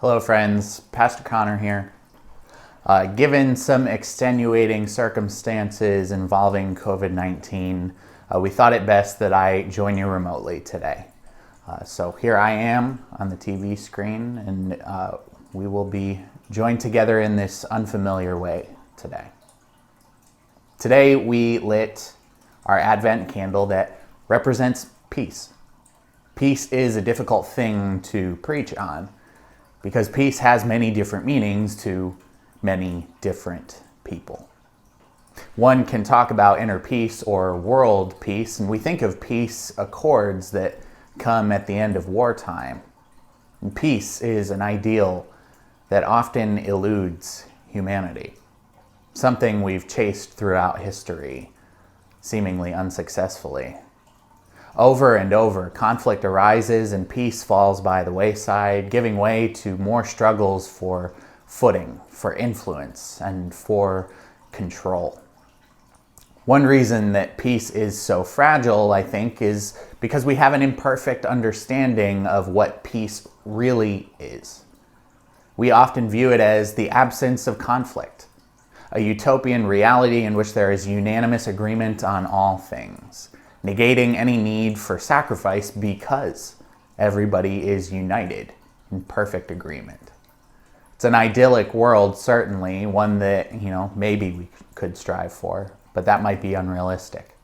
Hello friends, Pastor Connor here. Given some extenuating circumstances involving COVID-19, we thought it best that I join you remotely today. So here I am on the TV screen, and we will be joined together in this unfamiliar way today. Today we lit our Advent candle that represents peace. Peace is a difficult thing to preach on, because peace has many different meanings to many different people. One can talk about inner peace or world peace, and we think of peace accords that come at the end of wartime. And peace is an ideal that often eludes humanity, something we've chased throughout history, seemingly unsuccessfully. Over and over, conflict arises and peace falls by the wayside, giving way to more struggles for footing, for influence, and for control. One reason that peace is so fragile, I think, is because we have an imperfect understanding of what peace really is. We often view it as the absence of conflict, a utopian reality in which there is unanimous agreement on all things, negating any need for sacrifice because everybody is united in perfect agreement. It's an idyllic world, certainly, one that, maybe we could strive for, but that might be unrealistic.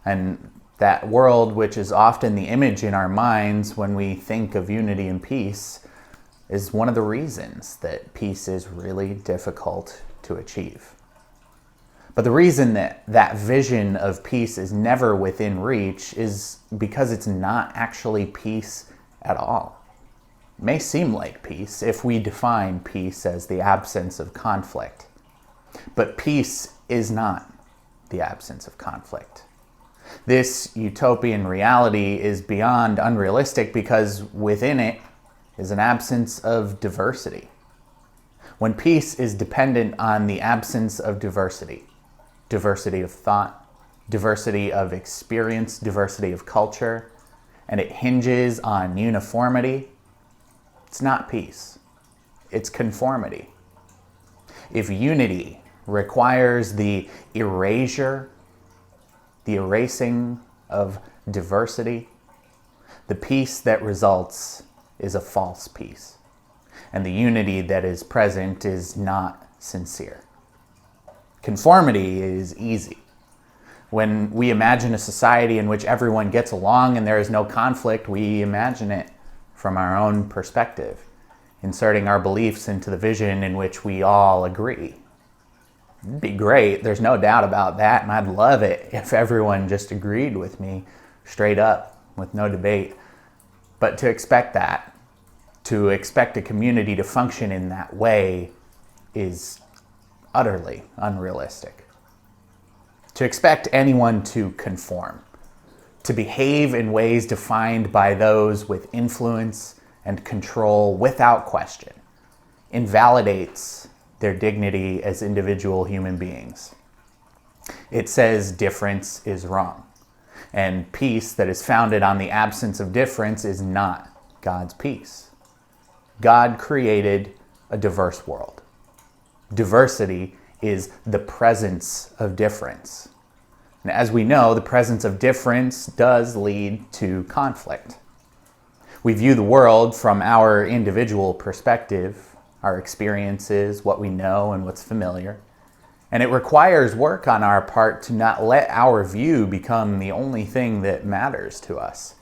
And that world, which is often the image in our minds when we think of unity and peace, is one of the reasons that peace is really difficult to achieve. But the reason that that vision of peace is never within reach is because it's not actually peace at all. It may seem like peace if we define peace as the absence of conflict. But peace is not the absence of conflict. This utopian reality is beyond unrealistic because within it is an absence of diversity. When peace is dependent on the absence of diversity of thought, diversity of experience, diversity of culture, and it hinges on uniformity, it's not peace. It's conformity. If unity requires the erasing of diversity, the peace that results is a false peace, and the unity that is present is not sincere. Conformity is easy. When we imagine a society in which everyone gets along and there is no conflict, we imagine it from our own perspective, inserting our beliefs into the vision in which we all agree. It'd be great, there's no doubt about that, and I'd love it if everyone just agreed with me straight up, with no debate. But to expect a community to function in that way is utterly unrealistic. To expect anyone to conform, to behave in ways defined by those with influence and control without question, invalidates their dignity as individual human beings. It says difference is wrong, and peace that is founded on the absence of difference is not God's peace. God created a diverse world. Diversity is the presence of difference. And as we know, the presence of difference does lead to conflict. We view the world from our individual perspective, our experiences, what we know and what's familiar. And it requires work on our part to not let our view become the only thing that matters to us.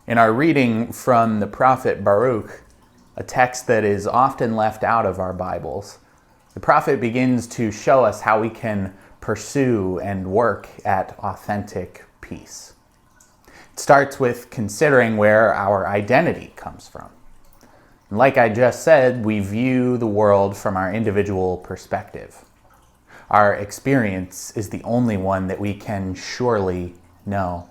In our reading from the prophet Baruch, a text that is often left out of our Bibles, the prophet begins to show us how we can pursue and work at authentic peace. It starts with considering where our identity comes from. And like I just said, we view the world from our individual perspective. Our experience is the only one that we can surely know.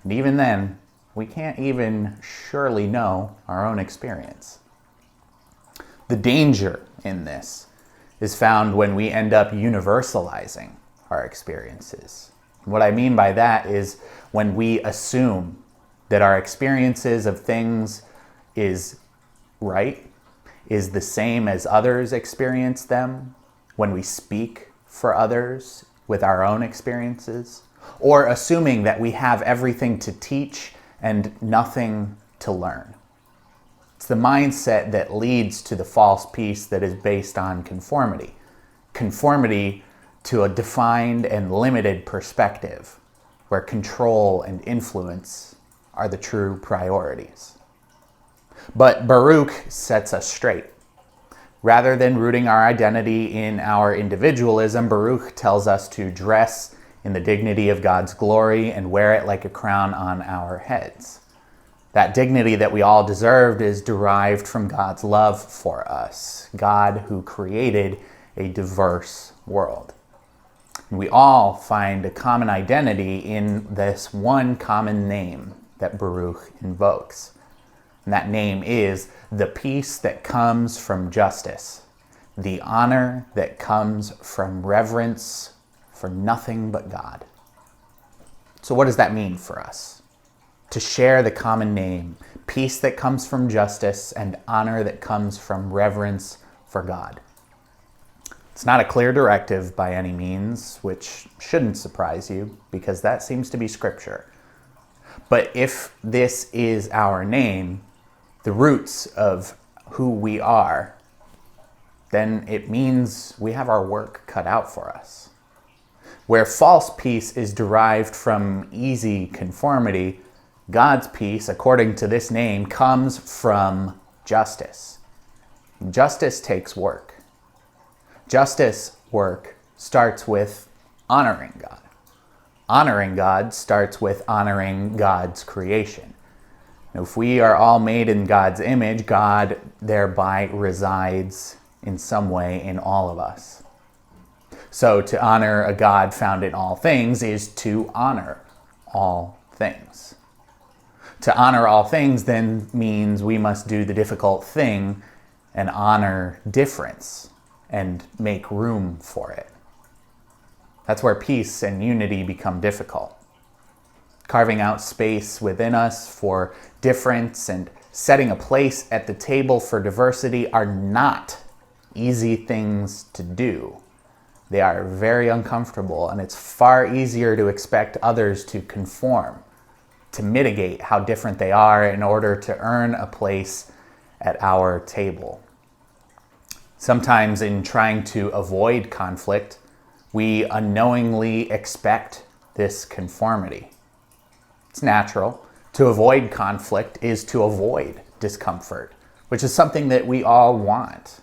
And even then, we can't even surely know our own experience. The danger in this is found when we end up universalizing our experiences. What I mean by that is when we assume that our experiences of things is right is the same as others experience them when we speak for others with our own experiences, or assuming that we have everything to teach and nothing to learn. It's the mindset that leads to the false peace that is based on conformity. Conformity to a defined and limited perspective, where control and influence are the true priorities. But Baruch sets us straight. Rather than rooting our identity in our individualism, Baruch tells us to dress in the dignity of God's glory and wear it like a crown on our heads. That dignity that we all deserved is derived from God's love for us, God who created a diverse world. We all find a common identity in this one common name that Baruch invokes. And that name is the peace that comes from justice, the honor that comes from reverence for nothing but God. So what does that mean for us? To share the common name, peace that comes from justice, and honor that comes from reverence for God. It's not a clear directive by any means, which shouldn't surprise you, because that seems to be scripture. But if this is our name, the roots of who we are, then it means we have our work cut out for us. Where false peace is derived from easy conformity, God's peace, according to this name, comes from justice. Justice takes work. Justice work starts with honoring God. Honoring God starts with honoring God's creation. If we are all made in God's image, God thereby resides in some way in all of us. So to honor a God found in all things is to honor all things. To honor all things then means we must do the difficult thing and honor difference and make room for it. That's where peace and unity become difficult. Carving out space within us for difference and setting a place at the table for diversity are not easy things to do. They are very uncomfortable, and it's far easier to expect others to conform, to mitigate how different they are in order to earn a place at our table. Sometimes in trying to avoid conflict, we unknowingly expect this conformity. It's natural. To avoid conflict is to avoid discomfort, which is something that we all want.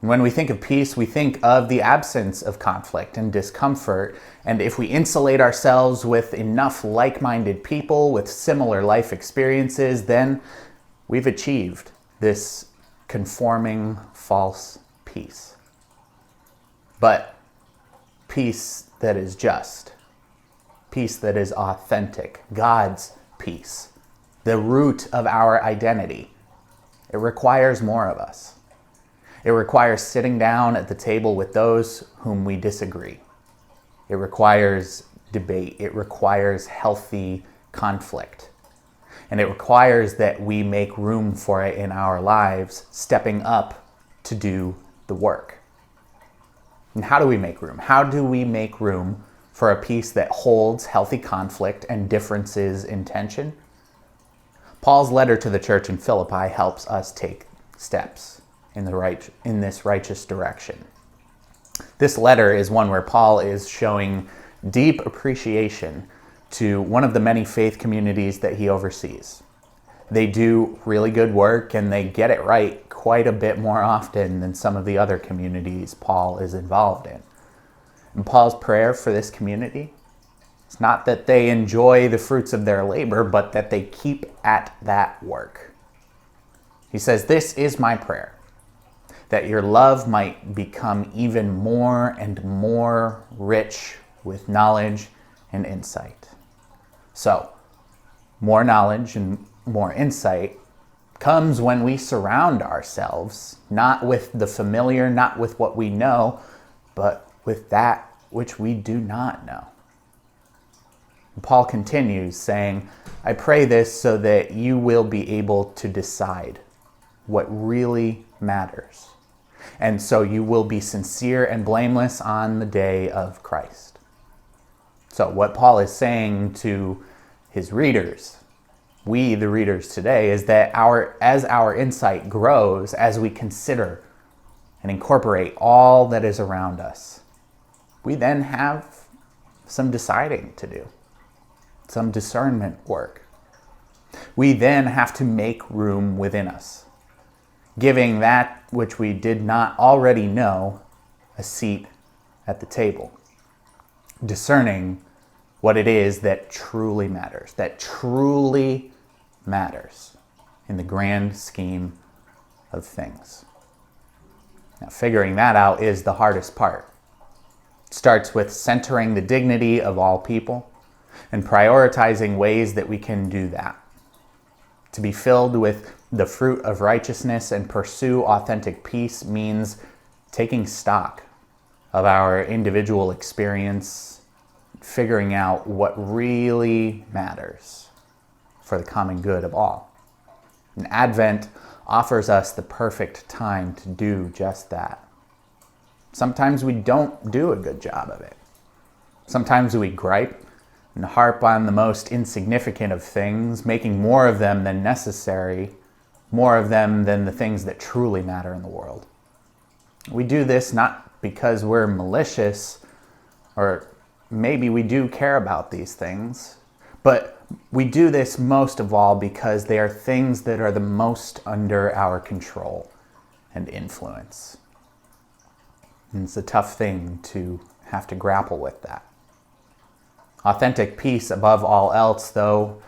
When we think of peace, we think of the absence of conflict and discomfort. And if we insulate ourselves with enough like-minded people with similar life experiences, then we've achieved this conforming false peace. But peace that is just, peace that is authentic, God's peace, the root of our identity, it requires more of us. It requires sitting down at the table with those whom we disagree. It requires debate. It requires healthy conflict. And it requires that we make room for it in our lives, stepping up to do the work. And how do we make room? How do we make room for a peace that holds healthy conflict and differences in tension? Paul's letter to the church in Philippi helps us take steps in this righteous direction. This letter is one where Paul is showing deep appreciation to one of the many faith communities that he oversees. They do really good work and they get it right quite a bit more often than some of the other communities Paul is involved in. And Paul's prayer for this community, it's not that they enjoy the fruits of their labor, but that they keep at that work. He says, "This is my prayer, that your love might become even more and more rich with knowledge and insight." So, more knowledge and more insight comes when we surround ourselves, not with the familiar, not with what we know, but with that which we do not know. And Paul continues saying, "I pray this so that you will be able to decide what really matters. And so you will be sincere and blameless on the day of Christ. So what Paul is saying to his readers, we the readers today, is that as our insight grows, as we consider and incorporate all that is around us, we then have some deciding to do, some discernment work. We then have to make room within us, giving that which we did not already know a seat at the table, discerning what it is that truly matters in the grand scheme of things. Now, figuring that out is the hardest part. It starts with centering the dignity of all people and prioritizing ways that we can do that. To be filled with the fruit of righteousness and pursue authentic peace means taking stock of our individual experience, figuring out what really matters for the common good of all. And Advent offers us the perfect time to do just that. Sometimes we don't do a good job of it. Sometimes we gripe and harp on the most insignificant of things, making more of them than necessary, more of them than the things that truly matter in the world. We do this not because we're malicious, or maybe we do care about these things, but we do this most of all because they are things that are the most under our control and influence. And it's a tough thing to have to grapple with that. Authentic peace, above all else, though,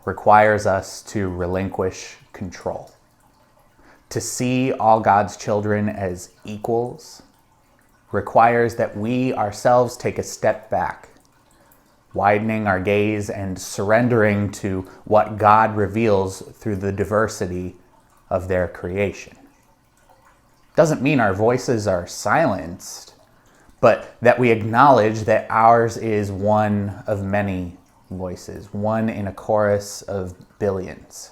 requires us to relinquish control. To see all God's children as equals requires that we ourselves take a step back, widening our gaze and surrendering to what God reveals through the diversity of their creation. Doesn't mean our voices are silenced, but that we acknowledge that ours is one of many voices, one in a chorus of billions.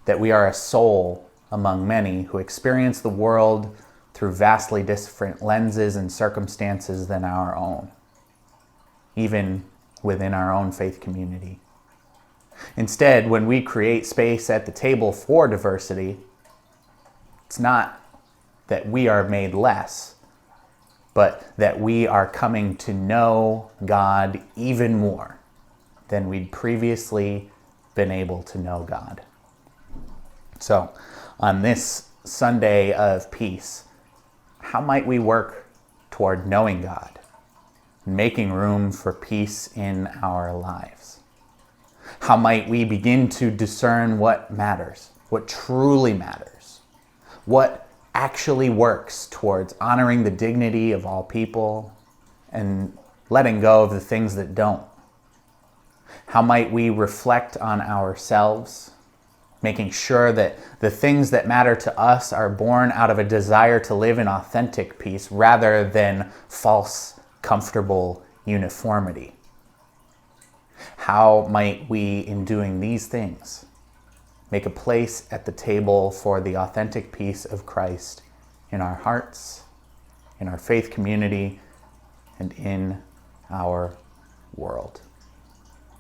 That we are a soul among many who experience the world through vastly different lenses and circumstances than our own, even within our own faith community. Instead, when we create space at the table for diversity, it's not that we are made less, but that we are coming to know God even more than we'd previously been able to know God. So, on this Sunday of peace, how might we work toward knowing God, making room for peace in our lives? How might we begin to discern what matters, what truly matters, what actually works towards honoring the dignity of all people and letting go of the things that don't? How might we reflect on ourselves, making sure that the things that matter to us are born out of a desire to live in authentic peace rather than false, comfortable uniformity? How might we, in doing these things, make a place at the table for the authentic peace of Christ in our hearts, in our faith community, and in our world?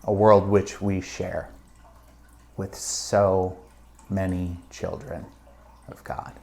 A world which we share with so many children of God.